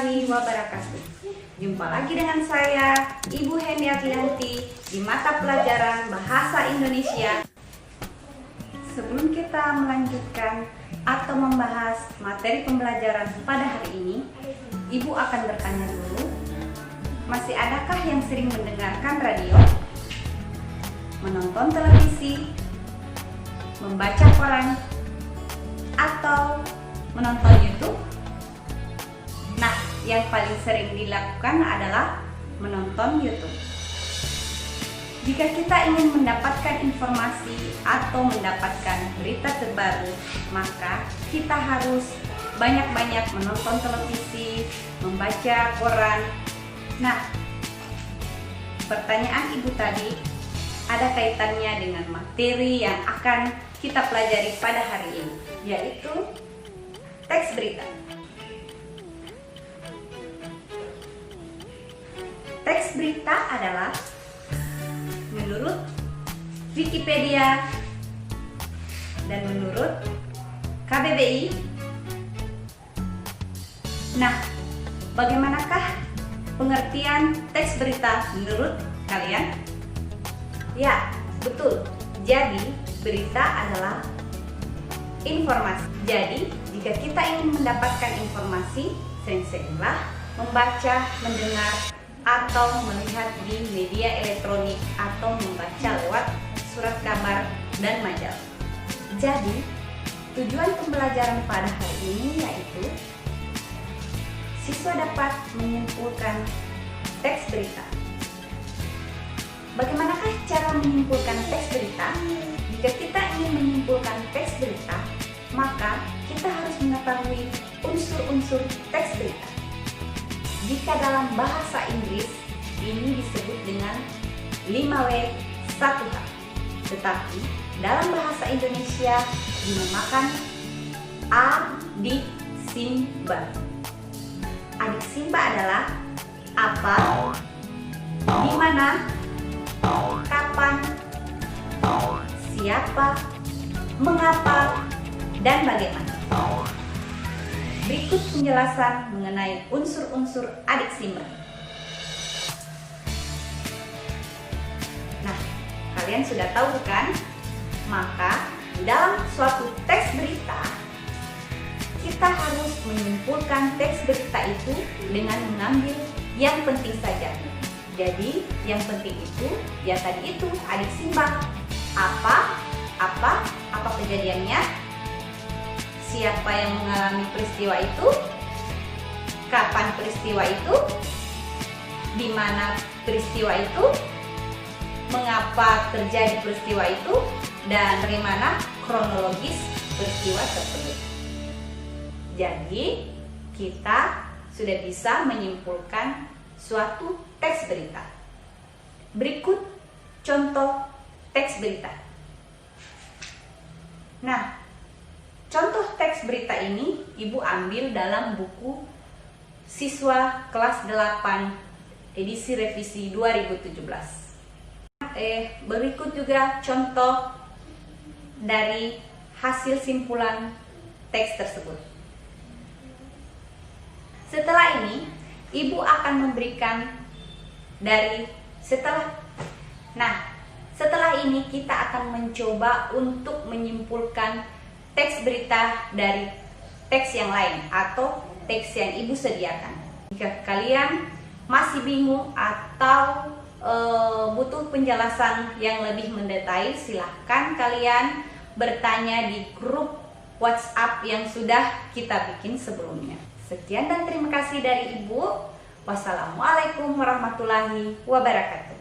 warahmatullahi wabarakatuh. Jumpa lagi dengan saya, Ibu Hendiatlianti, di mata pelajaran Bahasa Indonesia. Sebelum kita melanjutkan atau membahas materi pembelajaran pada hari ini, Ibu akan bertanya dulu, masih adakah yang sering mendengarkan radio, menonton televisi, membaca koran, atau menonton YouTube? Nah, yang paling sering dilakukan adalah menonton YouTube. Jika kita ingin mendapatkan informasi atau mendapatkan berita terbaru, maka kita harus banyak-banyak menonton televisi, membaca koran. Nah, pertanyaan Ibu tadi ada kaitannya dengan materi yang akan kita pelajari pada hari ini, yaitu teks berita. Teks berita adalah menurut Wikipedia dan menurut KBBI. Nah, bagaimanakah pengertian teks berita menurut kalian? Ya, betul. Jadi, berita adalah informasi. Jadi, jika kita ingin mendapatkan informasi, sering-seringlah membaca, mendengar, atau melihat di media elektronik atau membaca lewat surat kabar dan majalah. Jadi, tujuan pembelajaran pada hari ini yaitu siswa dapat menyimpulkan teks berita. Bagaimanakah cara menyimpulkan teks berita? Jika kita ingin menyimpulkan teks berita, maka kita harus mengetahui unsur-unsur teks berita. Jika dalam bahasa Inggris, ini disebut dengan 5W1H. Tetapi dalam bahasa Indonesia dinamakan adiksimba. Adiksimba adalah apa, di mana, kapan, siapa, mengapa, dan bagaimana. Berikut penjelasan mengenai unsur-unsur adiksimba. Nah, kalian sudah tahu bukan? Maka dalam suatu teks berita, kita harus menyimpulkan teks berita itu dengan mengambil yang penting saja. Jadi, yang penting itu, ya tadi itu, adiksimba. Apa kejadiannya? Siapa yang mengalami peristiwa itu? Kapan peristiwa itu? Di mana peristiwa itu? Mengapa terjadi peristiwa itu? Dan bagaimana kronologis peristiwa tersebut? Jadi, kita sudah bisa menyimpulkan suatu teks berita. Berikut contoh teks berita. Nah, contoh teks berita ini Ibu ambil dalam buku siswa kelas 8 edisi revisi 2017. Berikut juga contoh dari hasil simpulan teks tersebut. Setelah ini, Ibu akan memberikan setelah ini kita akan mencoba untuk menyimpulkan teks berita dari teks yang lain atau teks yang Ibu sediakan. Jika kalian masih bingung atau butuh penjelasan yang lebih mendetail, silahkan kalian bertanya di grup WhatsApp yang sudah kita bikin sebelumnya. Sekian dan terima kasih dari Ibu. Wassalamualaikum warahmatullahi wabarakatuh.